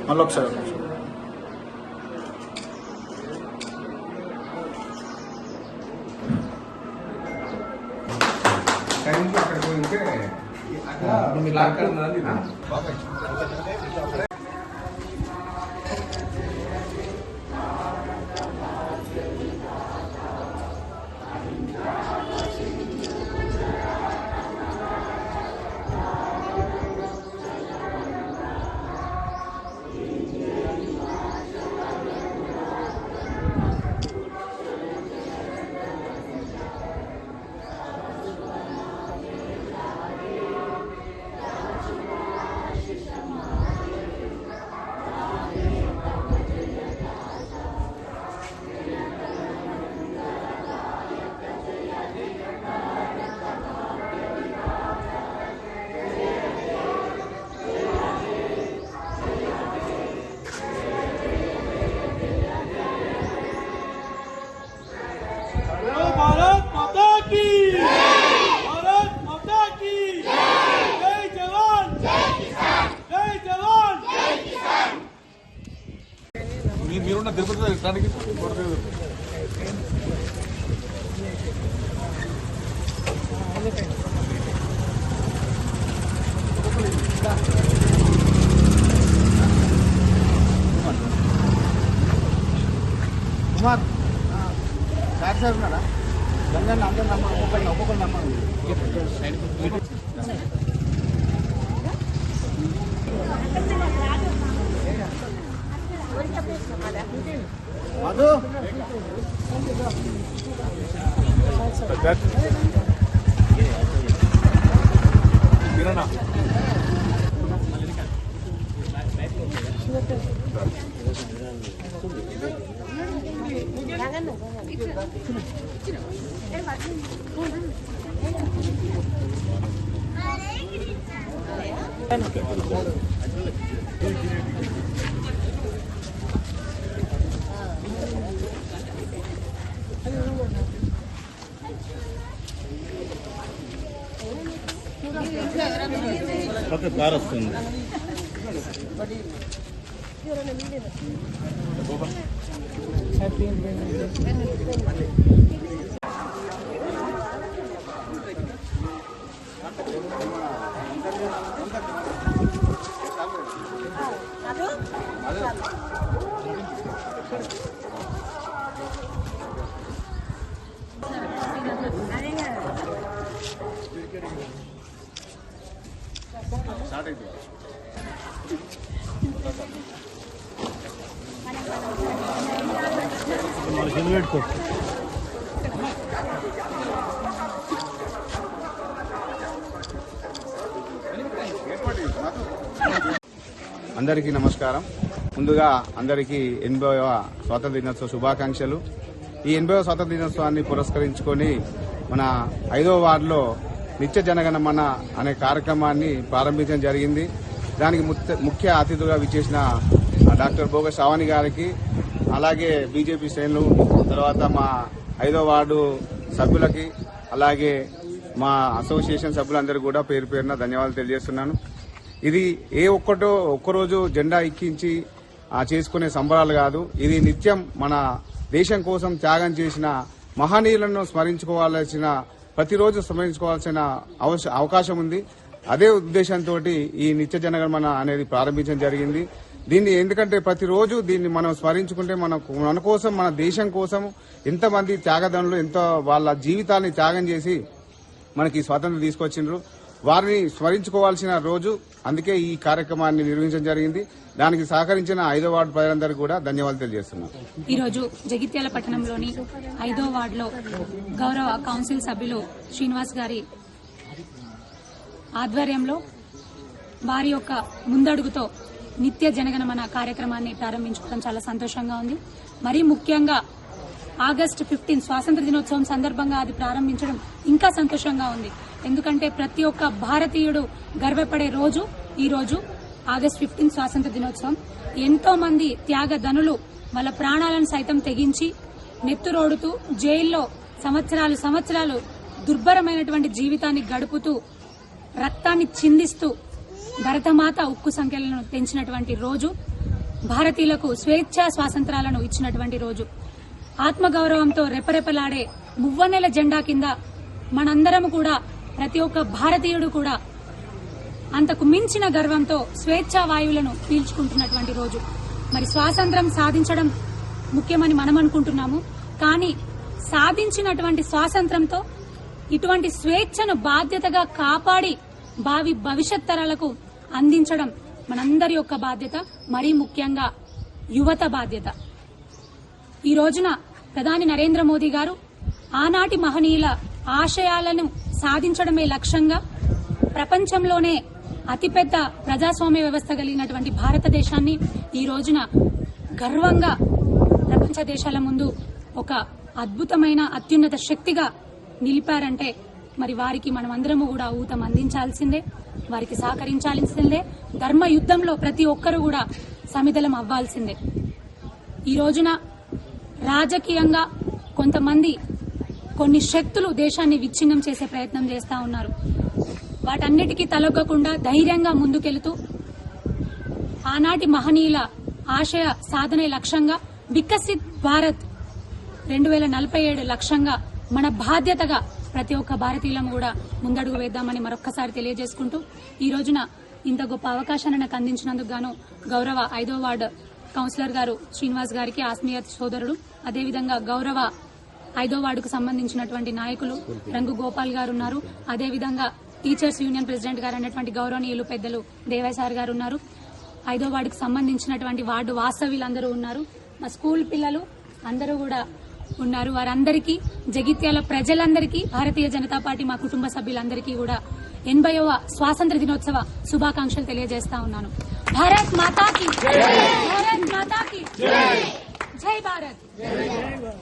మళ్ళొకసారి మీరున్న తిరుపతి ఎక్కడానికి కుమార్ సార్ ఉన్నారా గంగన్న అందరూ నమ్మకం ఒక్కొక్కరు నమ్మకం మధు కిరణ్ ఓకే కార్ వస్తుంది అందరికీ నమస్కారం. ముందుగా అందరికీ 80వ స్వాతంత్ర దినోత్సవ శుభాకాంక్షలు. ఈ 80వ స్వాతంత్ర దినోత్సవాన్ని పురస్కరించుకొని మన 5వ వార్డులో నిత్య జనగణమన అనే కార్యక్రమాన్ని ప్రారంభించడం జరిగింది. దానికి ముఖ్య అతిథులుగా విచ్చేసిన డాక్టర్ బోగ శ్రావణి గారికి, అలాగే బీజేపీ శ్రేణులు, తర్వాత మా 5వ వార్డు సభ్యులకి, అలాగే మా అసోసియేషన్ సభ్యులందరూ కూడా పేరు పేరున ధన్యవాదాలు తెలియజేస్తున్నాను. ఇది ఒక్కరోజు జెండా ఎక్కించి చేసుకునే సంబరాలు కాదు. ఇది నిత్యం మన దేశం కోసం త్యాగం చేసిన మహనీయులను స్మరించుకోవాల్సిన, ప్రతిరోజు స్మరించుకోవాల్సిన అవకాశం ఉంది. అదే ఉద్దేశంతో ఈ నిత్య జనగణమన అనేది ప్రారంభించడం జరిగింది. దీన్ని ఎందుకంటే ప్రతిరోజు దీన్ని మనం స్మరించుకుంటే మన కోసం, మన దేశం కోసం ఎంతమంది త్యాగదనులు ఎంతో వాళ్ళ జీవితాన్ని త్యాగం చేసి మనకి స్వాతంత్రం తీసుకొచ్చిండ్రు, వారిని స్మరించుకోవాల్సిన రోజు. అందుకే ఈ కార్యక్రమాన్ని నిర్వహించడం జరిగింది. దానికి సహకరించిన 5వ వార్డు ప్రజలందరికీ కూడా ధన్యవాదాలు తెలియజేస్తున్నాం. ఈ రోజు జగిత్యాల పట్టణంలోని 5వ వార్డులో గౌరవ కౌన్సిల్ సభ్యులు శ్రీనివాస్ గారి ఆధ్వర్యంలో వారి యొక్క ముందడుగుతో నిత్య జనగణమన కార్యక్రమాన్ని ప్రారంభించుకోవడం చాలా సంతోషంగా ఉంది. మరీ ముఖ్యంగా ఆగస్టు 15 స్వాతంత్ర దినోత్సవం సందర్భంగా అది ప్రారంభించడం ఇంకా సంతోషంగా ఉంది. ఎందుకంటే ప్రతి ఒక్క భారతీయుడు గర్వపడే రోజు ఈ రోజు ఆగస్టు 15 స్వాతంత్ర దినోత్సవం. ఎంతో మంది త్యాగధనులు వాళ్ళ ప్రాణాలను సైతం తెగించి నెత్తురోడుతూ జైల్లో సంవత్సరాలు దుర్భరమైనటువంటి జీవితాన్ని గడుపుతూ రక్తాన్ని చిందిస్తూ భరతమాత ఉక్కు సంఖ్యలను తెంచినటువంటి రోజు, భారతీయులకు స్వేచ్ఛా స్వాతంత్రాలను ఇచ్చినటువంటి రోజు. ఆత్మగౌరవంతో రెపరెపలాడే మువ్వన్నెల జెండా కింద మనందరం కూడా, ప్రతి ఒక్క భారతీయుడు కూడా అంతకు మించిన గర్వంతో స్వేచ్ఛా వాయువులను పీల్చుకుంటున్నటువంటి రోజు. మరి స్వాతంత్రం సాధించడం ముఖ్యమని మనం అనుకుంటున్నాము, కానీ సాధించినటువంటి స్వాతంత్రంతో ఇటువంటి స్వేచ్ఛను బాధ్యతగా కాపాడి భావి భవిష్యత్ తరాలకు అందించడం మనందరి యొక్క బాధ్యత, మరీ ముఖ్యంగా యువత బాధ్యత. ఈ రోజున ప్రధాని నరేంద్ర మోదీ గారు ఆనాటి మహనీయుల ఆశయాలను సాధించడమే లక్ష్యంగా ప్రపంచంలోనే అతిపెద్ద ప్రజాస్వామ్య వ్యవస్థ కలిగినటువంటి భారతదేశాన్ని ఈ రోజున గర్వంగా ప్రపంచ దేశాల ముందు ఒక అద్భుతమైన అత్యున్నత శక్తిగా నిలిపారంటే మరి వారికి మనమందరము కూడా ఊతం అందించాల్సిందే, వారికి సహకరించాల్సిందే. ధర్మ యుద్ధంలో ప్రతి ఒక్కరూ కూడా సమిధలం అవ్వాల్సిందే. ఈ రోజున రాజకీయంగా కొంతమంది కొన్ని శక్తులు దేశాన్ని విచ్ఛిన్నం చేసే ప్రయత్నం చేస్తా ఉన్నారు. వాటన్నిటికీ తలొగ్గకుండా ధైర్యంగా ముందుకెళుతూ ఆనాటి మహనీయుల ఆశయ సాధనే లక్ష్యంగా వికసిత్ భారత్ 2047 లక్ష్యంగా మన బాధ్యతగా ప్రతి ఒక్క భారతీయులం కూడా ముందడుగు వేద్దామని మరొక్కసారి తెలియజేసుకుంటూ, ఈ రోజున ఇంత గొప్ప అవకాశాన్ని నాకు అందించినందుకు గాను గౌరవ 5వ వార్డు కౌన్సిలర్ గారు శ్రీనివాస్ గారికి, ఆత్మీయ సోదరుడు, అదేవిధంగా గౌరవ 5వ వార్డుకు సంబంధించినటువంటి నాయకులు రంగు గోపాల్ గారు ఉన్నారు, అదేవిధంగా టీచర్స్ యూనియన్ ప్రెసిడెంట్ గారు అన్నటువంటి గౌరవనీయులు పెద్దలు దేవయ్య సార్ గారు ఉన్నారు, 5వ వార్డుకు సంబంధించినటువంటి వార్డు వాస్తవ్యులందరూ ఉన్నారు, మా స్కూల్ పిల్లలు అందరూ కూడా ఉన్నారు. వారందరికీ, జగిత్యాల ప్రజలందరికీ, భారతీయ జనతా పార్టీ మా కుటుంబ సభ్యులందరికీ కూడా 80వ స్వాతంత్ర దినోత్సవ శుభాకాంక్షలు తెలియజేస్తా ఉన్నాను. భారత్ మాతాకి జై, భారత్ మాతాకి జై, జై భారత్.